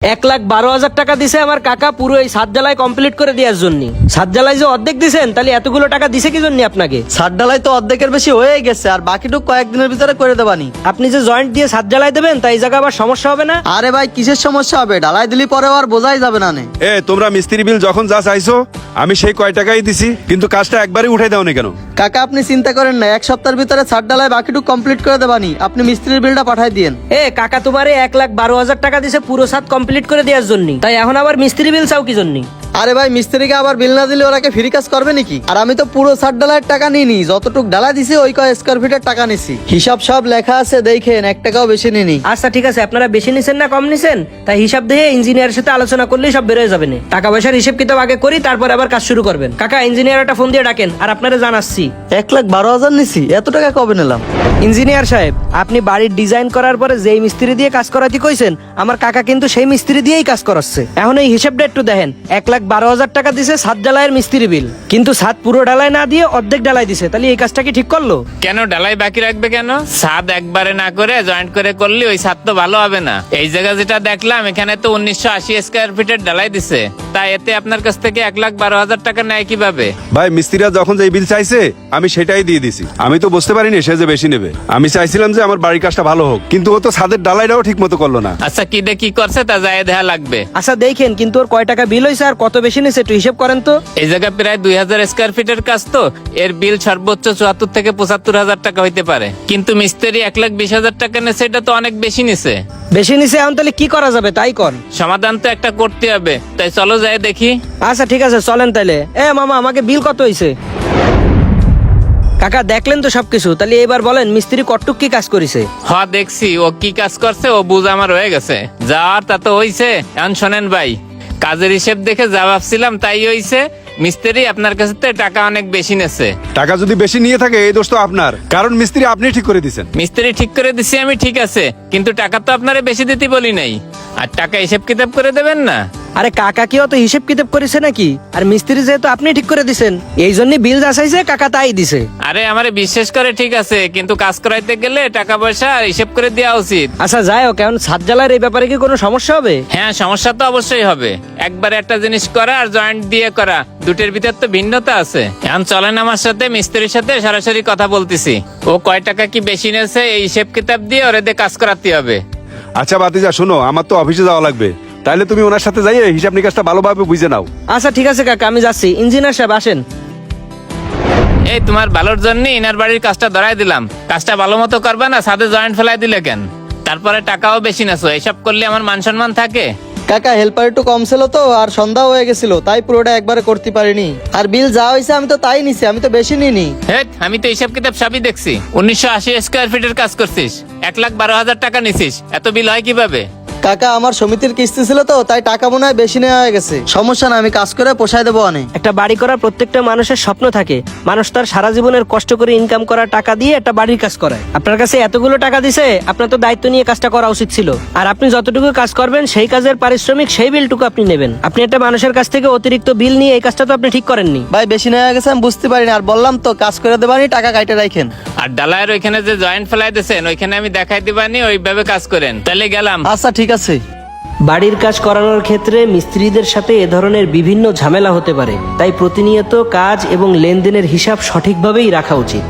1,12,000 টাকা দিছে আমার কাকা পুরো এই ছাদ ঢালাই কমপ্লিট করে দেওয়ার জন্য। ছাদ ঢালাই যে অর্ধেক দিছেন, তাহলে এতগুলো টাকা দিছে কি জন্য আপনাকে? ছাদ ঢালাই তো অর্ধেকের বেশি হয়ে গেছে, আর বাকিটুকু কয়েকদিনের ভিতরে করে দেবানি। আপনি যে জয়েন্ট দিয়ে ছাদ ঢালাই দেবেন, তাই জায়গা আবার সমস্যা হবে না? আরে ভাই কিসের সমস্যা হবে, ঢালাই দিলি পরে আর বোঝাই যাবে না নে। তোমরা মিস্ত্রি বিল যখন যা চাইছো আমি সেই কয় টাকাই দিছি, কিন্তু কাজটা একবারই উঠাই দাওনি কেন? কাকা আপনি চিন্তা করেন না, এক সপ্তাহের ভিতরে ছাদ ঢালাই বাকিটুকু কমপ্লিট করে দেবানি। আপনি মিস্ত্রির বিলটা পাঠাই দিয়েন। কাকা তোমারে 1,12,000 টাকা দিছে পুরো ছাদ কমপ্লিট করে দেওয়ার জন্য, তাই এখন আবার মিস্ত্রি বিল চাও কি জন্য? আরে ভাই মিস্ত্রিকে আবার বিল না দিলে ওরাকে ফ্রি কাজ করবে নাকি? আর আমি তো পুরো ছাদ ঢালাইয়ের টাকা নিইনি, যতটুক ঢালা দিছি ওই কয় স্কয়ার ফিটের টাকা নিছি। হিসাব সব লেখা আছে, দেখেন 1 টাকাও বেশি নিনি। আচ্ছা ঠিক আছে, আপনারা বেশি নিছেন না কম নিছেন তাই হিসাব দিয়ে ইঞ্জিনিয়ারের সাথে আলোচনা করলেই সব বেরোয় যাবে না। টাকা পয়সার হিসাব কিতাব আগে করি, তারপর আবার কাজ শুরু করবেন। কাকা ইঞ্জিনিয়ার একটা ফোন দিয়ে ডাকেন, আর আপনারা জানাচ্ছি। 1,12,000 নিছি, এত টাকা কবে নিলাম? ইঞ্জিনিয়ার সাহেব, আপনি বাড়ির ডিজাইন করার পরে যেই মিস্ত্রি দিয়ে কাজ করাতে কইছেন, আমার কাকা কিন্তু সেই মিস্ত্রি দিয়েই কাজ করাচ্ছে। এখন এই হিসাবটা একটু দেখেন। 1,12,000 টাকা দিছে ছাদ ঢালাইয়ের মিস্ত্রি বিল, কিন্তু ছাদ পুরো ঢালাই না দিয়ে অর্ধেক ঢালাই দিছে। তাহলে এই কাজটা কি ঠিক করলো? কেন ঢালাই বাকি রাখবে কেন? ছাদ একবারে না করে জয়েন্ট করে করলে ওই ছাদ তো ভালো হবে না। এই জায়গা যেটা দেখলাম এখানে তো 1980 স্কয়ার ফিটের ঢালাই দিছে, তাই এতে আপনার কাছ থেকে 1,12,000 টাকা নেয় কিভাবে? ভাই মিস্ত্রিরা যখন যে বিল চাইছে আমি সেটাই দিয়ে দিছি। আমি তো বুঝতে পারিনি সে যে বেশি নেবে। আমি চাইছিলাম যে আমার বাড়ির কাজটা ভালো হোক, কিন্তু ও তো ছাদের ডালাইটাও ঠিক মতো করলো না। আচ্ছা কি কি করছে তা যায় দেখা লাগবে। আচ্ছা দেখেন, কিন্তু ওর কয় টাকা বিল হয়েছে আর কত বেশি নিছে একটু হিসাব করেন তো। এই জায়গা প্রায় 2,000 স্কয়ার ফিটের কাজ, তো এর বিল সর্বোচ্চ 74 থেকে 75,000 টাকা হইতে পারে, কিন্তু মিস্ত্রি 1,20,000 টাকা নেছে, এটা তো অনেক বেশি নিছে। বেশি নিছে, এখন তাহলে কি করা যাবে তাই কর। সমাধান তো একটা করতে হবে, তাই চলো যাই দেখি। আচ্ছা ঠিক আছে চলেন তাইলে। মামা আমাকে বিল কত হইছে? কাকা দেখলেন তো সবকিছু, তাহলে এবার বলেন মিস্ত্রি কটটুক কি কাজ করেছে? দেখছি ও কি কাজ করছে, ও বুঝ আমার হয়ে গেছে। যাওয়ার তা তো হইছে। এখন শোনেন ভাই, কাজের হিসেব দেখে যা ভাবছিলাম তাই হইছে। মিস্ত্রি আপনার কাছে তো টাকা অনেক বেশি নেছে। টাকা যদি বেশি নিয়ে থাকে এই দোষ তো আপনার, কারণ মিস্ত্রি আপনি ঠিক করে দিছেন। মিস্ত্রি ঠিক করে দিছি আমি, ঠিক আছে, কিন্তু টাকা তো আপনারে বেশি দিতে বলি নাই। আর টাকা হিসেব কিতাব করে দেবেন না? আরে কাকা কি অত হিসেব কিতাব করেছে নাকি? আর মিস্ত্রি যেহেতু আপনি ঠিক করে দিছেন, এই জন্য বিল যা চাইছে কাকা তাই দিছে। আরে আমারে বিশ্বাস করে ঠিক আছে, কিন্তু কাজ করাইতে গেলে টাকা পয়সা হিসেব করে দেওয়া উচিত। আচ্ছা যাই হোক, এখন ছাদ ঢালাইয়ের এই ব্যাপারে কি কোনো সমস্যা হবে? হ্যাঁ সমস্যা তো অবশ্যই হবে। একবারে একটা জিনিস করা আর জয়েন্ট দিয়ে করা, দুটের ভিতর তো ভিন্নতা আছে। এখন চলেন আমার সাথে, মিস্ত্রির সাথে সরাসরি কথা বলতেছি। ও কয় টাকা কি বেশি নেছে এই হিসেব কিতাব দিয়ে ওরে দিয়ে কাজ করাতে হবে। আচ্ছা বাতিজা শোনো, আমার তো অফিসে যাওয়া লাগবে, তাইলে তুমি ওনার সাথে যাইয়ে হিসাব নিকাশটা ভালোভাবে বুঝে নাও। আচ্ছা ঠিক আছে কাকা, আমি যাচ্ছি। ইঞ্জিনিয়ার সাহেব আসেন। এই তোমার ভালোর জন্য ইনার বাড়ির কাজটা ধরাই দিলাম। কাজটা ভালো মতো করবে না, সাথে জয়েন্ট ফেলাই দিলে কেন? তারপরে টাকাও বেশি নেছো, এসব করলে আমার মান সম্মান থাকে? কাকা হেল্পার একটু কম ছিল তো, আর সন্ধ্যা হয়ে গেছিল, তাই পুরোটা একবারে করতে পারিনি। আর বিল যা হয়েছে আমি তো তাই নিছি, আমি তো বেশি নিনি। আমি তো হিসাব কিতাব সবই দেখছি। 1980 স্কয়ার ফিটের কাজ করছিস, 1,12,000 টাকা নিছিস, এত বিল হয় কিভাবে? কাকা আমার সমিতির কিস্তি ছিল তো, তাই টাকা মনে হয় বেশি নেওয়া হয়ে গেছে। সমস্যা না, আমি কাজ করে পোষায় দেবো অনেক। একটা বাড়ি করার প্রত্যেকটা মানুষের স্বপ্ন থাকে। মানুষ তার সারা জীবনের কষ্ট করে ইনকাম করা টাকা দিয়ে একটা বাড়ির কাজ করায়। আপনার কাছে এতগুলো টাকা দিছে, আপনার তো দায়িত্ব নিয়ে কাজটা করা উচিত ছিল। আর আপনি যতটুকু কাজ করবেন সেই কাজের পারিশ্রমিক সেই বিলটুকু আপনি নেবেন। আপনি একটা মানুষের কাছ থেকে অতিরিক্ত বিল নিয়ে এই কাজটা তো আপনি ঠিক করেননি। ভাই বেশি নেওয়া গেছে আমি বুঝতে পারিনি, আর বললাম তো কাজ করে দেবানি, টাকা কাইটে রাখেন। আর ডালায়ের ওইখানে যে জয়েন্ট ফেলাই দিয়েছেন ওইখানে আমি দেখাই দিবানি, ওইভাবে কাজ করেন। তাহলে গেলাম। আচ্ছা ঠিক আছে। বাড়ির কাজ করানোর ক্ষেত্রে মিস্ত্রিদের সাথে এ ধরনের বিভিন্ন ঝামেলা হতে পারে, তাই প্রতিনিয়ত কাজ এবং লেনদেনের হিসাব সঠিকভাবেই রাখা উচিত।